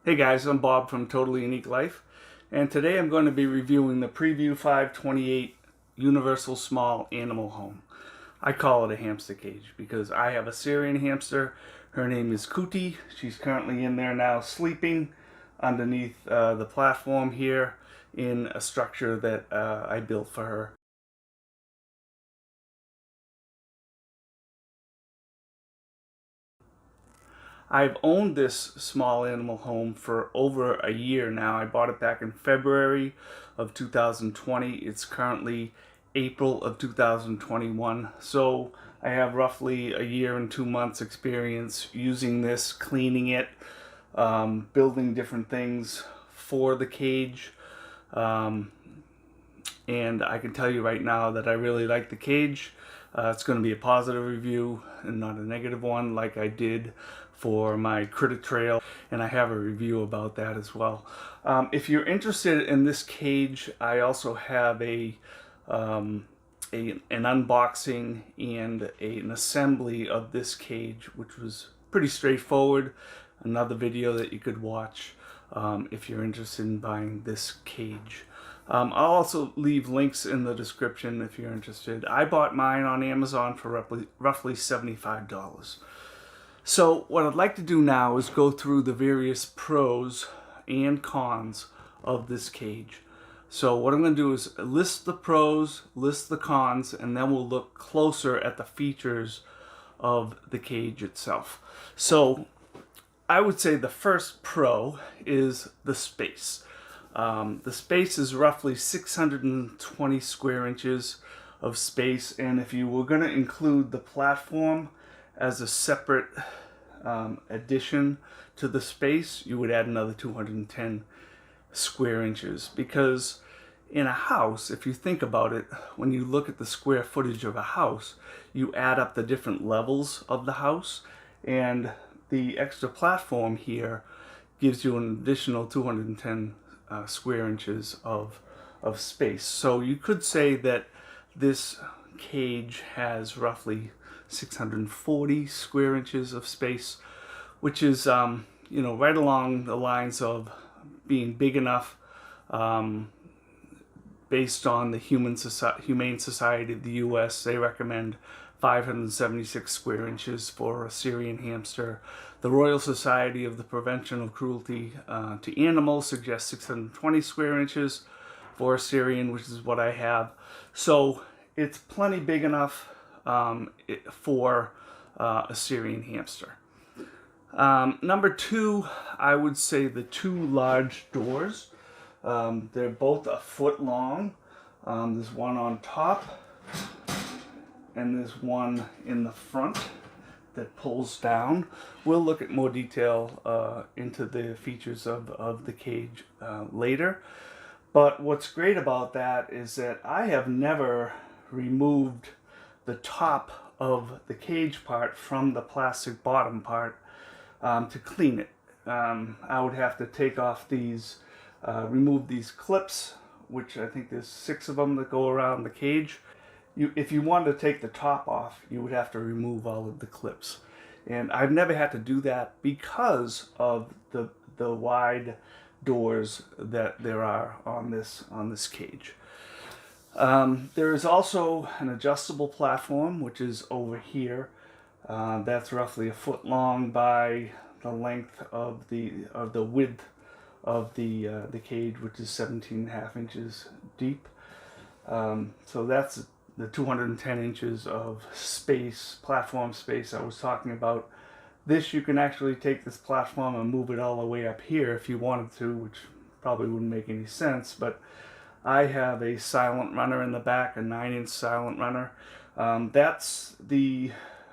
Hey guys, I'm Bob from Totally Unique Life, and today I'm going to be reviewing the Prevue 528 Universal Small Animal Home. I call it a hamster cage because I have a Syrian hamster. Her name is Cooty. She's currently in there now sleeping underneath the platform here in a structure that I built for her. I've owned this small animal home for over a year now. I bought it back in February of 2020. It's currently April of 2021. So I have roughly a year and 2 months experience using this, cleaning it, building different things for the cage. And I can tell you right now that I really like the cage. It's going to be a positive review and not a negative one like I did for my critter trail, and I have a review about that as well. If you're interested in this cage, I also have an unboxing and an assembly of this cage, which was pretty straightforward. Another video that you could watch if you're interested in buying this cage. I'll also leave links in the description if you're interested. I bought mine on Amazon for roughly $75. So what I'd like to do now is go through the various pros and cons of this cage. So what I'm going to do is list the pros, list the cons, and then we'll look closer at the features of the cage itself. So I would say the first pro is the space. The space is roughly 620 square inches of space, and if you were going to include the platform as a separate addition to the space, you would add another 210 square inches. Because in a house, if you think about it, when you look at the square footage of a house, you add up the different levels of the house, and the extra platform here gives you an additional 210 square inches of space. So you could say that this cage has roughly 640 square inches of space, which is right along the lines of being big enough. Based on the Humane Society of the U.S., they recommend 576 square inches for a Syrian hamster. The Royal Society of the Prevention of Cruelty to Animals suggests 620 square inches for a Syrian, which is what I have. So it's plenty big enough for a Syrian hamster. Number two, I would say the two large doors. They're both a foot long. There's one on top and there's one in the front that pulls down. We'll look at more detail into the features of the cage later. But what's great about that is that I have never removed the top of the cage part from the plastic bottom part to clean it. I would have to take off these, remove these clips, which I think there's 6 of them that go around the cage. If you wanted to take the top off, you would have to remove all of the clips. And I've never had to do that because of the wide doors that there are on this cage. There is also an adjustable platform, which is over here. That's roughly a foot long by the length of the width of the cage, which is 17.5 inches deep. So that's the 210 inches of space, platform space I was talking about. This, you can actually take this platform and move it all the way up here if you wanted to, which probably wouldn't make any sense, but I have a silent runner in the back, a 9-inch silent runner. That's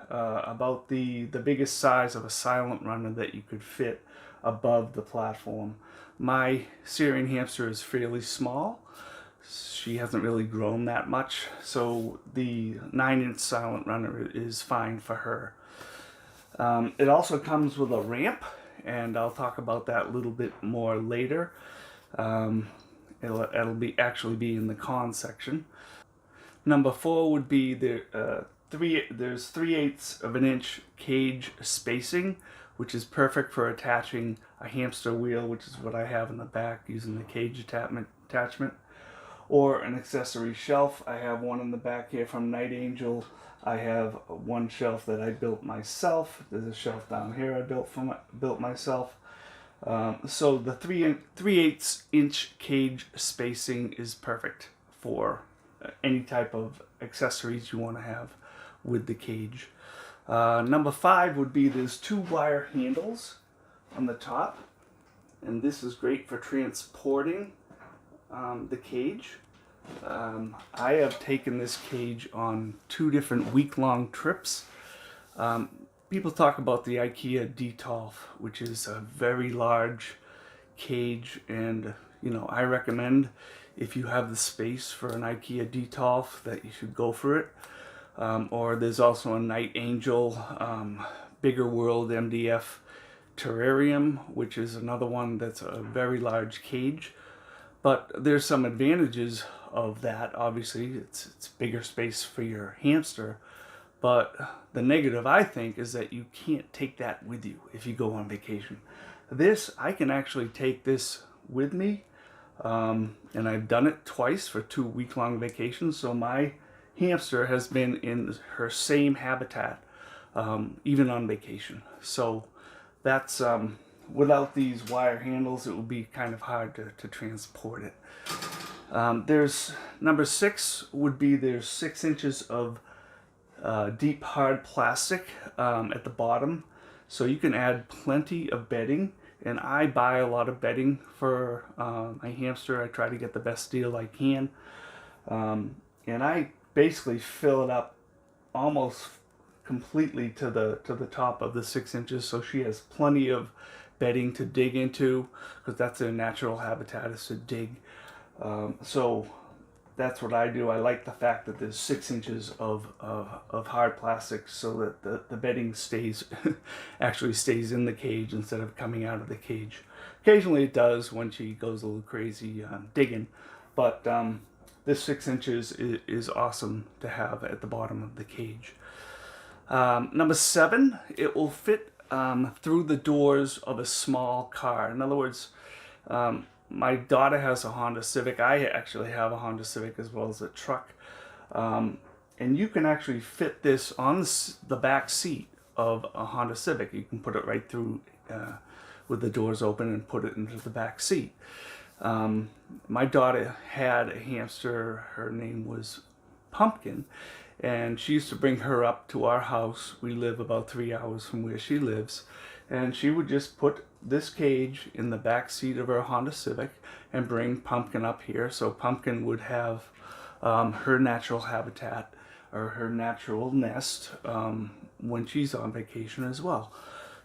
about the biggest size of a silent runner that you could fit above the platform. My Syrian hamster is fairly small. She hasn't really grown that much, so the 9-inch silent runner is fine for her. It also comes with a ramp, and I'll talk about that a little bit more later. It'll actually be in the con section. Number 4 would be there's 3/8 of an inch cage spacing, which is perfect for attaching a hamster wheel, which is what I have in the back using the cage attachment, or an accessory shelf. I have one in the back here from Night Angel. I have one shelf that I built myself. There's a shelf down here I built myself. So the 3/8 inch cage spacing is perfect for any type of accessories you want to have with the cage. Number 5 would be there's 2 wire handles on the top, and this is great for transporting the cage. I have taken this cage on 2 different week-long trips. People talk about the IKEA �DTOLF, which is a very large cage, and I recommend, if you have the space for an IKEA �DTOLF, that you should go for it. Or there's also a Night Angel Bigger World MDF terrarium, which is another one that's a very large cage. But there's some advantages of that. Obviously, it's bigger space for your hamster. But the negative, I think, is that you can't take that with you if you go on vacation. This, I can actually take this with me, and I've done it twice for 2 week-long vacations. So my hamster has been in her same habitat, even on vacation. So that's, without these wire handles, it would be kind of hard to transport it. There's number 6 would be there's 6 inches of deep hard plastic at the bottom, so you can add plenty of bedding. And I buy a lot of bedding for my hamster. I try to get the best deal I can, and I basically fill it up almost completely to the top of the 6 inches, so she has plenty of bedding to dig into, because that's their natural habitat, is to dig. So that's what I do. I like the fact that there's 6 inches of hard plastic, so that the bedding actually stays in the cage instead of coming out of the cage. Occasionally it does when she goes a little crazy digging, but this 6 inches is awesome to have at the bottom of the cage. Number 7, it will fit through the doors of a small car. In other words, my daughter has a Honda Civic. I actually have a Honda Civic as well as a truck. And you can actually fit this on the back seat of a Honda Civic. You can put it right through with the doors open and put it into the back seat. My daughter had a hamster. Her name was Pumpkin, and she used to bring her up to our house. We live about 3 hours from where she lives, and she would just put this cage in the back seat of her Honda Civic and bring Pumpkin up here, so Pumpkin would have her natural habitat, or her natural nest, when she's on vacation as well.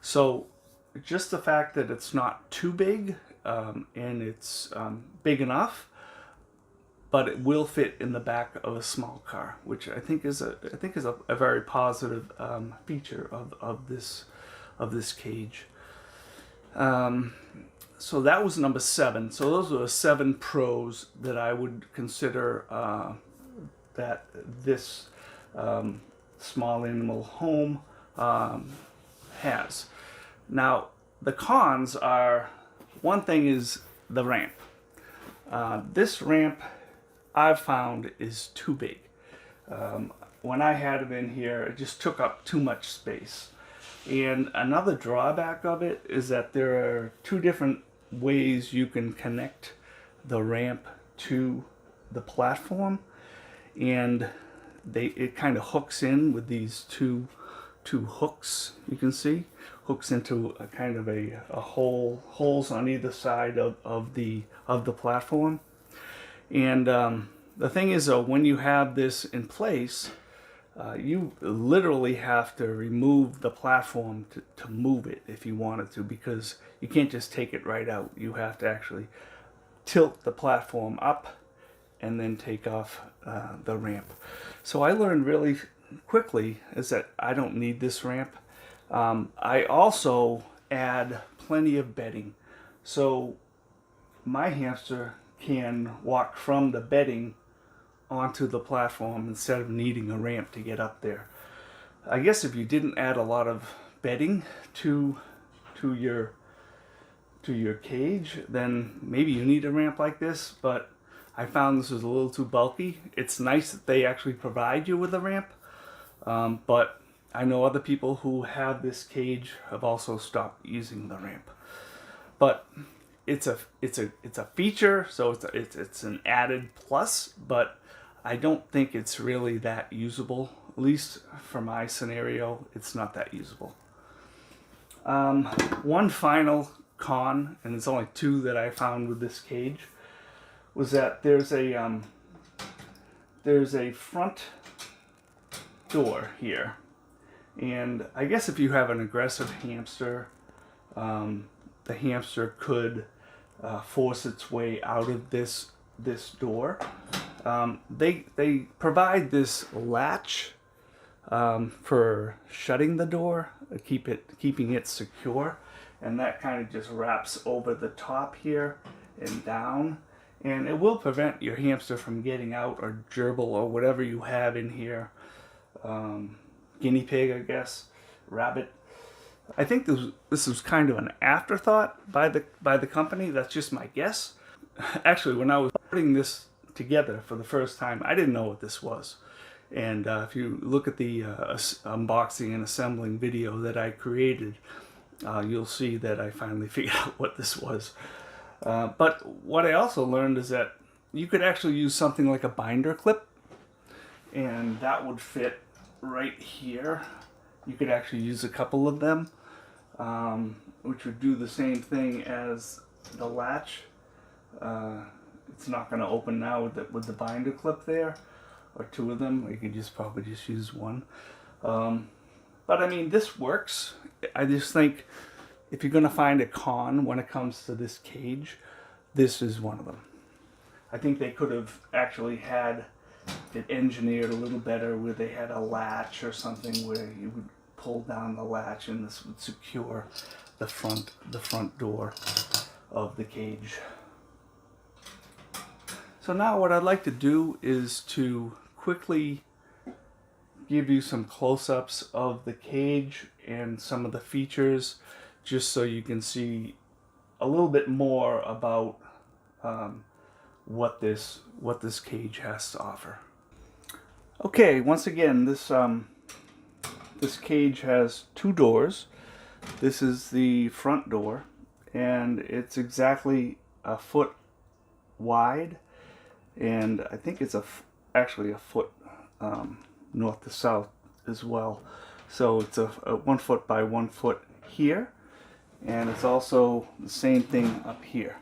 So just the fact that it's not too big, and it's big enough, but it will fit in the back of a small car, which I think is a very positive feature of this cage. So that was number 7. So those are the 7 pros that I would consider that this small animal home has. Now, the cons are, one thing is the ramp. This ramp, I've found, is too big. When I had it in here, it just took up too much space. And another drawback of it is that there are 2 different ways you can connect the ramp to the platform, and it kind of hooks in with these two hooks. You can see hooks into a kind of a holes on either side of the platform. And the thing is, though, when you have this in place, you literally have to remove the platform to move it if you wanted to, because you can't just take it right out. You have to actually tilt the platform up and then take off the ramp. So I learned really quickly is that I don't need this ramp. I also add plenty of bedding, so my hamster can walk from the bedding onto the platform instead of needing a ramp to get up there. I guess if you didn't add a lot of bedding to to your cage, then maybe you need a ramp like this, but I found this was a little too bulky. It's nice that they actually provide you with a ramp, but I know other people who have this cage have also stopped using the ramp. But it's a feature, so it's an added plus, but I don't think it's really that usable. At least for my scenario, it's not that usable. One final con, and it's only two that I found with this cage, was that there's a front door here, and I guess if you have an aggressive hamster, the hamster could force its way out of this door. They provide this latch for shutting the door, keeping it secure, and that kind of just wraps over the top here and down, and it will prevent your hamster from getting out, or gerbil, or whatever you have in here, guinea pig, I guess, rabbit. I think this was kind of an afterthought by the company. That's just my guess. Actually, when I was putting this together for the first time, I didn't know what this was. And if you look at the unboxing and assembling video that I created, you'll see that I finally figured out what this was. But what I also learned is that you could actually use something like a binder clip, and that would fit right here. You could actually use a couple of them, which would do the same thing as the latch. It's not going to open now with the binder clip there, or two of them. You could probably just use one. But I mean, this works. I just think if you're going to find a con when it comes to this cage, this is one of them. I think they could have actually had it engineered a little better, where they had a latch or something where you would pull down the latch and this would secure the front door of the cage. So now what I'd like to do is to quickly give you some close-ups of the cage and some of the features, just so you can see a little bit more about what this cage has to offer. Okay, once again, this cage has two doors. This is the front door, and it's exactly a foot wide, and I think it's actually a foot north to south as well. So it's a 1 foot by 1 foot here, and it's also the same thing up here.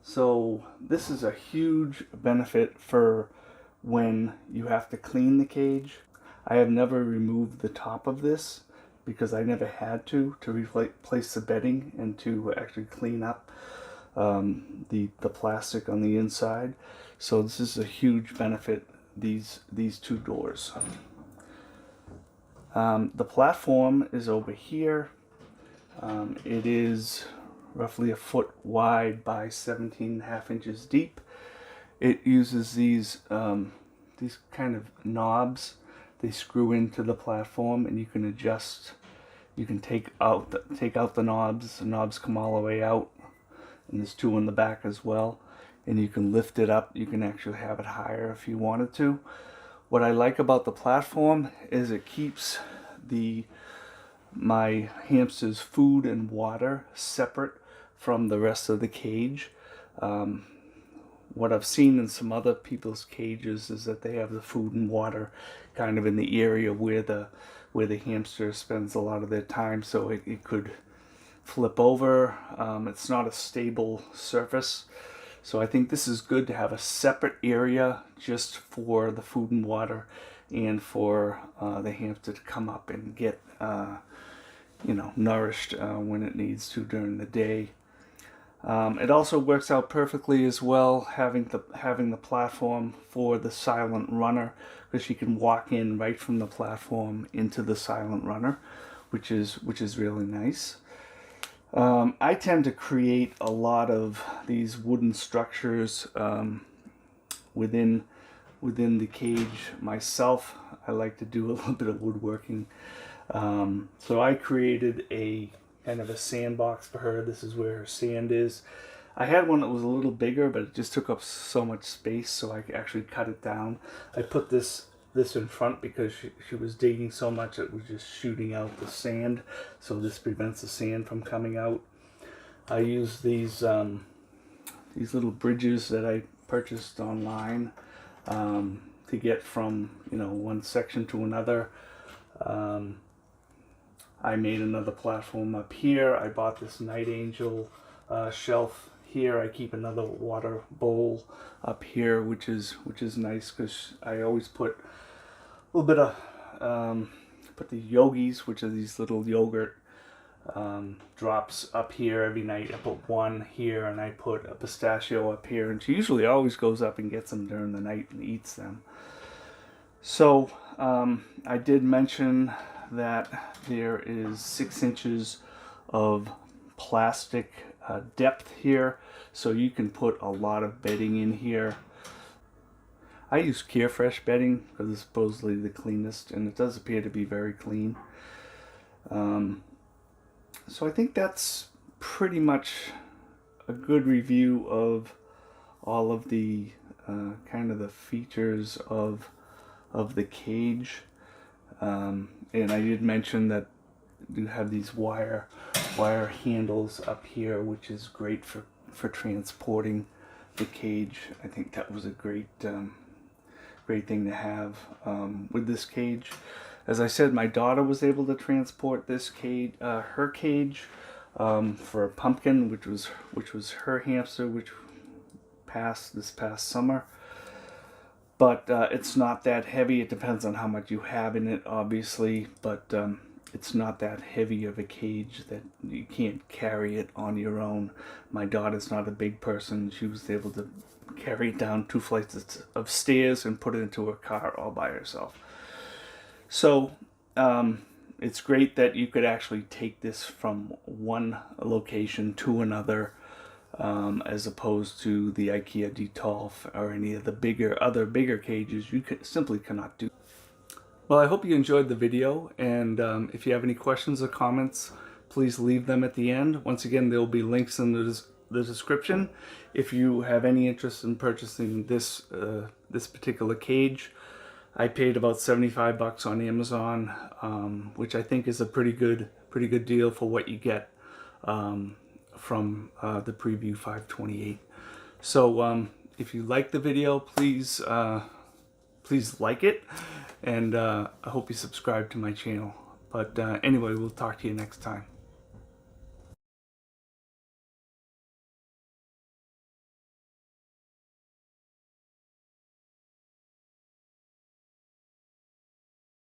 So this is a huge benefit for when you have to clean the cage. I have never removed the top of this because I never had to replace the bedding and to actually clean up the plastic on the inside. So this is a huge benefit, these two doors. The platform is over here. It is roughly a foot wide by 17.5 inches deep. It uses these kind of knobs. They screw into the platform, and you can adjust. You can take out the knobs. The knobs come all the way out, and there's two in the back as well. And you can lift it up. You can actually have it higher if you wanted to. What I like about the platform is it keeps my hamster's food and water separate from the rest of the cage. What I've seen in some other people's cages is that they have the food and water kind of in the area where the hamster spends a lot of their time, so it could flip over. It's not a stable surface, so I think this is good to have a separate area just for the food and water, and for the hamster to come up and get nourished when it needs to during the day. It also works out perfectly as well having the platform for the silent runner, because you can walk in right from the platform into the silent runner, which is really nice. I tend to create a lot of these wooden structures within the cage myself. I like to do a little bit of woodworking. So I created a kind of a sandbox for her. This is where her sand is. I had one that was a little bigger, but it just took up so much space, so I actually cut it down. I put this in front because she was digging so much it was just shooting out the sand, so this prevents the sand from coming out. I use these little bridges that I purchased online to get from one section to another. I made another platform up here. I bought this Night Angel shelf here. I keep another water bowl up here, which is nice because I always put a little bit of put the yogis, which are these little yogurt drops up here every night. I put one here, and I put a pistachio up here, and she usually always goes up and gets them during the night and eats them. So I did mention that there is 6 inches of plastic depth here, so you can put a lot of bedding in here. I use Carefresh bedding because it's supposedly the cleanest, and it does appear to be very clean. So I think that's pretty much a good review of all of the kind of the features of the cage. And I did mention that you have these wire handles up here, which is great for transporting the cage. I think that was a great thing to have with this cage. As I said, my daughter was able to transport this cage, her cage, for a Pumpkin, which was her hamster, which passed this past summer. But it's not that heavy. It depends on how much you have in it, obviously, but it's not that heavy of a cage that you can't carry it on your own. My daughter's not a big person. She was able to carry it down 2 flights of stairs and put it into her car all by herself. So it's great that you could actually take this from one location to another, as opposed to the IKEA Detolf or any of the other bigger cages. You simply cannot do. Well, I hope you enjoyed the video, and if you have any questions or comments, please leave them at the end. Once again, there will be links in the description. If you have any interest in purchasing this particular cage, I paid about $75 on Amazon, which I think is a pretty good deal for what you get from the Prevue 528. So if you like the video, please like it, and I hope you subscribe to my channel. But anyway, we'll talk to you next time.